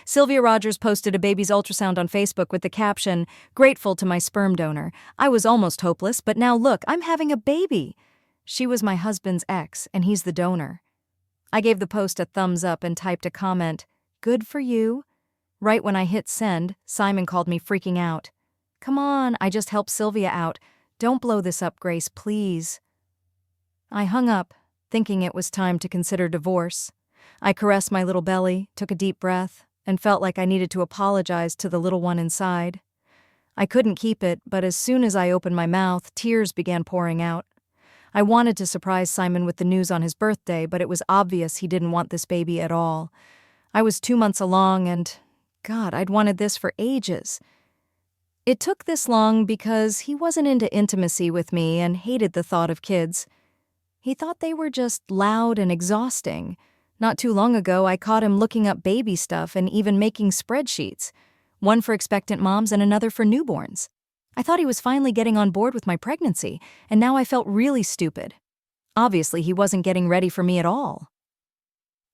Sylvia Rogers posted a baby's ultrasound on Facebook with the caption, "Grateful to my sperm donor. I was almost hopeless, but now look, I'm having a baby." She was my husband's ex, and he's the donor. I gave the post a thumbs up and typed a comment, "Good for you." Right when I hit send, Simon called me freaking out. "Come on, I just helped Sylvia out. Don't blow this up, Grace, please." I hung up, thinking it was time to consider divorce. I caressed my little belly, took a deep breath, and felt like I needed to apologize to the little one inside. I couldn't keep it, but as soon as I opened my mouth, tears began pouring out. I wanted to surprise Simon with the news on his birthday, but it was obvious he didn't want this baby at all. I was 2 months along, and God, I'd wanted this for ages. It took this long because he wasn't into intimacy with me and hated the thought of kids. He thought they were just loud and exhausting. Not too long ago, I caught him looking up baby stuff and even making spreadsheets, one for expectant moms and another for newborns. I thought he was finally getting on board with my pregnancy, and now I felt really stupid. Obviously, he wasn't getting ready for me at all.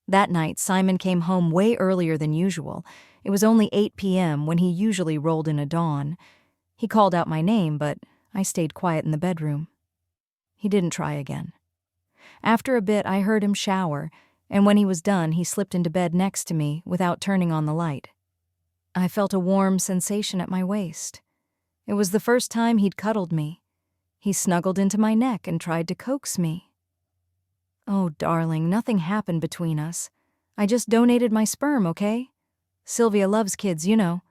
That night, Simon came home way earlier than usual. It was only 8 p.m. when he usually rolled in at dawn. He called out my name, but I stayed quiet in the bedroom. He didn't try again. After a bit, I heard him shower, and when he was done, he slipped into bed next to me without turning on the light. I felt a warm sensation at my waist. It was the first time he'd cuddled me. He snuggled into my neck and tried to coax me. "Oh, darling, nothing happened between us. I just donated my sperm, okay? Sylvia loves kids, you know.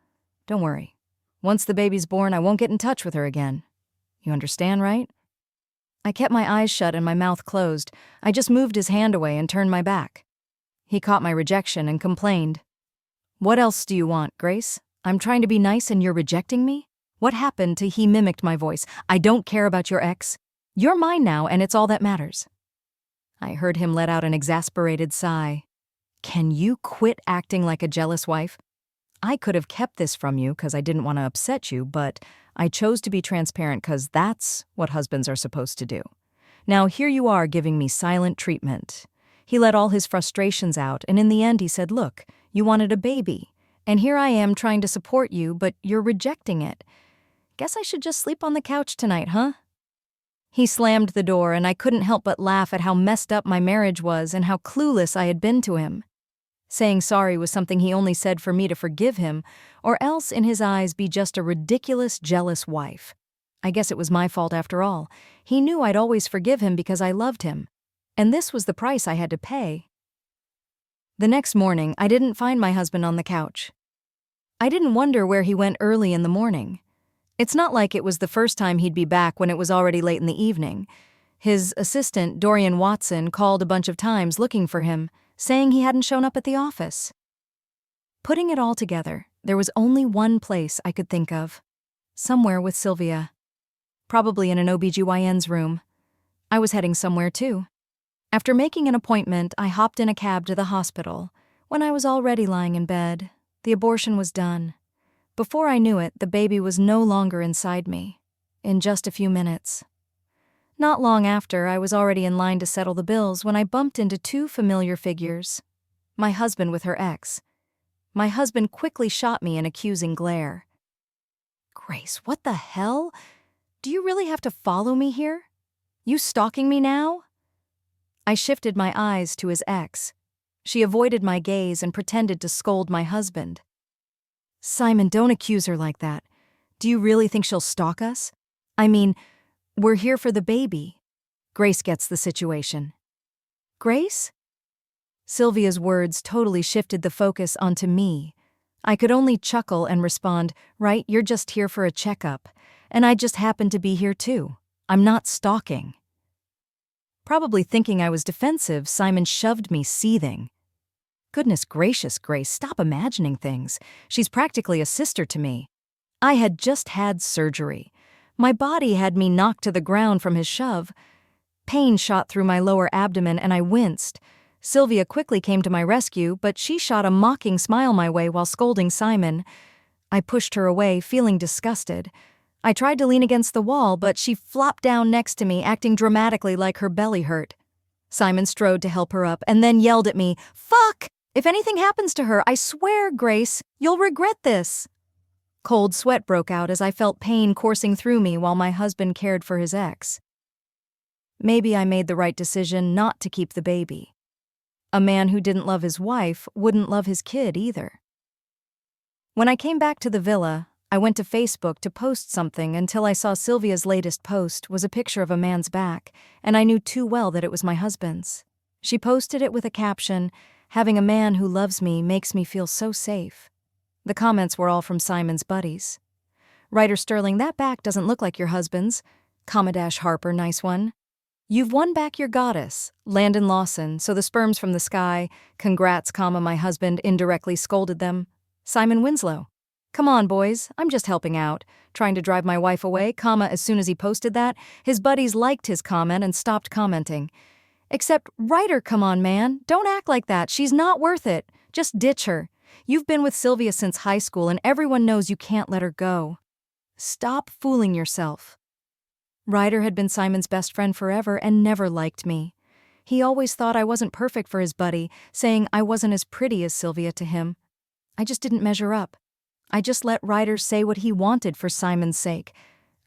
Don't worry. Once the baby's born, I won't get in touch with her again. You understand, right?" I kept my eyes shut and my mouth closed. I just moved his hand away and turned my back. He caught my rejection and complained. "What else do you want, Grace? I'm trying to be nice and you're rejecting me? What happened to?" He mimicked my voice. "I don't care about your ex. You're mine now, and it's all that matters." I heard him let out an exasperated sigh. "Can you quit acting like a jealous wife? I could have kept this from you because I didn't want to upset you, but I chose to be transparent because that's what husbands are supposed to do. Now here you are giving me silent treatment." He let all his frustrations out, and in the end he said, "Look, you wanted a baby, and here I am trying to support you, but you're rejecting it. Guess I should just sleep on the couch tonight, huh?" He slammed the door, and I couldn't help but laugh at how messed up my marriage was and how clueless I had been to him. Saying sorry was something he only said for me to forgive him, or else in his eyes be just a ridiculous, jealous wife. I guess it was my fault after all. He knew I'd always forgive him because I loved him, and this was the price I had to pay. The next morning, I didn't find my husband on the couch. I didn't wonder where he went early in the morning. It's not like it was the first time he'd be back when it was already late in the evening. His assistant, Dorian Watson, called a bunch of times looking for him, saying he hadn't shown up at the office. Putting it all together, there was only one place I could think of. Somewhere with Sylvia. Probably in an OBGYN's room. I was heading somewhere too. After making an appointment, I hopped in a cab to the hospital. When I was already lying in bed, the abortion was done. Before I knew it, the baby was no longer inside me. In just a few minutes. Not long after, I was already in line to settle the bills when I bumped into two familiar figures. My husband with her ex. My husband quickly shot me an accusing glare. "Grace, what the hell? Do you really have to follow me here? You stalking me now?" I shifted my eyes to his ex. She avoided my gaze and pretended to scold my husband. "Simon, don't accuse her like that. Do you really think she'll stalk us? I mean, we're here for the baby. Grace gets the situation." "Grace?" Sylvia's words totally shifted the focus onto me. I could only chuckle and respond, "Right, you're just here for a checkup, and I just happen to be here too. I'm not stalking." Probably thinking I was defensive, Simon shoved me, seething. "Goodness gracious, Grace, stop imagining things. She's practically a sister to me. I had just had surgery. My body had me knocked to the ground from his shove. Pain shot through my lower abdomen and I winced. Sylvia quickly came to my rescue, but she shot a mocking smile my way while scolding Simon. I pushed her away, feeling disgusted. I tried to lean against the wall, but she flopped down next to me, acting dramatically like her belly hurt. Simon strode to help her up and then yelled at me, "Fuck!" If anything happens to her, I swear, Grace, you'll regret this. Cold sweat broke out as I felt pain coursing through me while my husband cared for his ex. Maybe I made the right decision not to keep the baby. A man who didn't love his wife wouldn't love his kid either. When I came back to the villa, I went to Facebook to post something until I saw Sylvia's latest post was a picture of a man's back, and I knew too well that it was my husband's. She posted it with a caption, "Having a man who loves me makes me feel so safe." The comments were all from Simon's buddies. Writer Sterling, that back doesn't look like your husband's. Harper, nice one. You've won back your goddess. Landon Lawson, so the sperm's from the sky. Congrats, my husband indirectly scolded them. Simon Winslow. Come on, boys, I'm just helping out. Trying to drive my wife away, as soon as he posted that, his buddies liked his comment and stopped commenting. Except, writer, come on, man, don't act like that, she's not worth it. Just ditch her. You've been with Sylvia since high school and everyone knows you can't let her go. Stop fooling yourself. Ryder had been Simon's best friend forever and never liked me. He always thought I wasn't perfect for his buddy, saying I wasn't as pretty as Sylvia to him. I just didn't measure up. I just let Ryder say what he wanted for Simon's sake.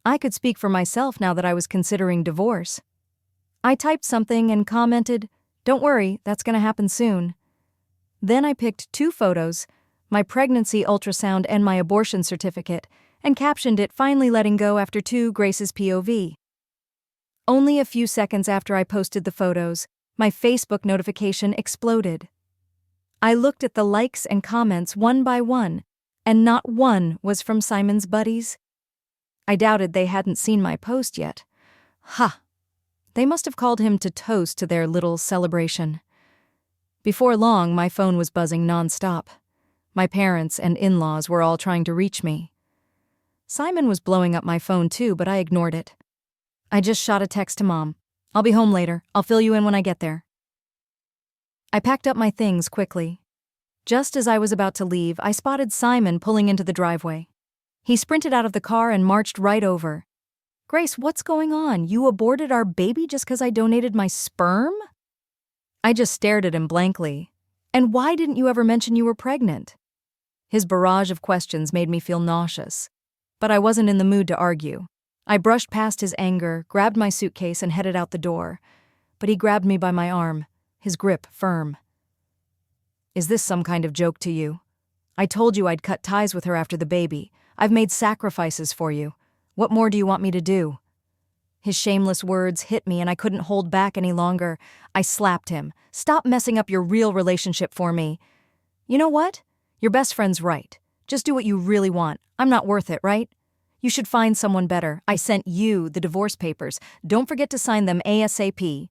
I could speak for myself now that I was considering divorce. I typed something and commented, "Don't worry, that's gonna happen soon." Then I picked 2 photos, my pregnancy ultrasound and my abortion certificate, and captioned it, "Finally letting go after 2, Grace's POV." Only a few seconds after I posted the photos, my Facebook notification exploded. I looked at the likes and comments one by one, and not one was from Simon's buddies. I doubted they hadn't seen my post yet. They must have called him to toast to their little celebration. Before long, my phone was buzzing nonstop. My parents and in-laws were all trying to reach me. Simon was blowing up my phone too, but I ignored it. I just shot a text to Mom. "I'll be home later. I'll fill you in when I get there." I packed up my things quickly. Just as I was about to leave, I spotted Simon pulling into the driveway. He sprinted out of the car and marched right over. "Grace, what's going on? You aborted our baby just 'cause I donated my sperm?" I just stared at him blankly. "And why didn't you ever mention you were pregnant?" His barrage of questions made me feel nauseous. But I wasn't in the mood to argue. I brushed past his anger, grabbed my suitcase, and headed out the door. But he grabbed me by my arm, his grip firm. "Is this some kind of joke to you? I told you I'd cut ties with her after the baby. I've made sacrifices for you. What more do you want me to do?" His shameless words hit me and I couldn't hold back any longer. I slapped him. "Stop messing up your real relationship for me." "You know what? Your best friend's right. Just do what you really want. I'm not worth it, right? You should find someone better. I sent you the divorce papers. Don't forget to sign them ASAP."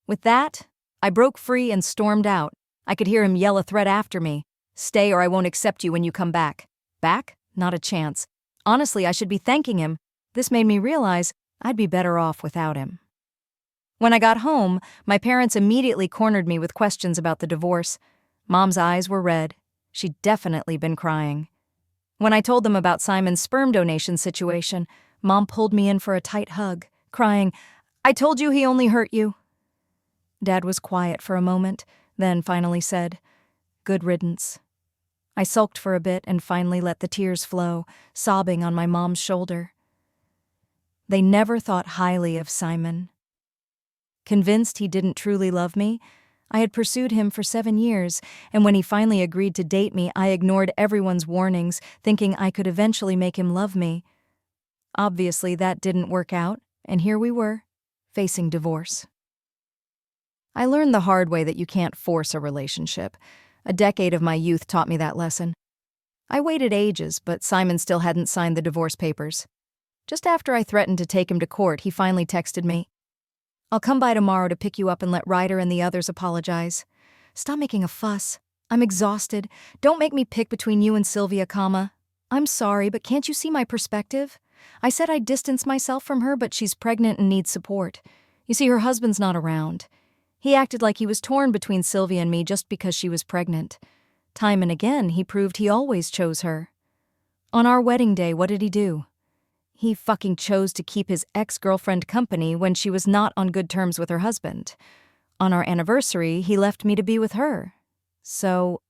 With that, I broke free and stormed out. I could hear him yell a threat after me. "Stay or I won't accept you when you come back." Back? Not a chance. Honestly, I should be thanking him. This made me realize I'd be better off without him. When I got home, my parents immediately cornered me with questions about the divorce. Mom's eyes were red. She'd definitely been crying. When I told them about Simon's sperm donation situation, Mom pulled me in for a tight hug, crying, "I told you he only hurt you." Dad was quiet for a moment, then finally said, "Good riddance." I sulked for a bit and finally let the tears flow, sobbing on my mom's shoulder. They never thought highly of Simon. Convinced he didn't truly love me, I had pursued him for 7 years, and when he finally agreed to date me, I ignored everyone's warnings, thinking I could eventually make him love me. Obviously, that didn't work out, and here we were, facing divorce. I learned the hard way that you can't force a relationship. A decade of my youth taught me that lesson. I waited ages, but Simon still hadn't signed the divorce papers. Just after I threatened to take him to court, he finally texted me, "I'll come by tomorrow to pick you up and let Ryder and the others apologize. Stop making a fuss. I'm exhausted. Don't make me pick between you and Sylvia, I'm sorry, but can't you see my perspective? I said I'd distance myself from her, but she's pregnant and needs support. You see, her husband's not around. He acted like he was torn between Sylvia and me just because she was pregnant. Time and again, he proved he always chose her. On our wedding day, what did he do? He fucking chose to keep his ex-girlfriend company when she was not on good terms with her husband. On our anniversary, he left me to be with her. So,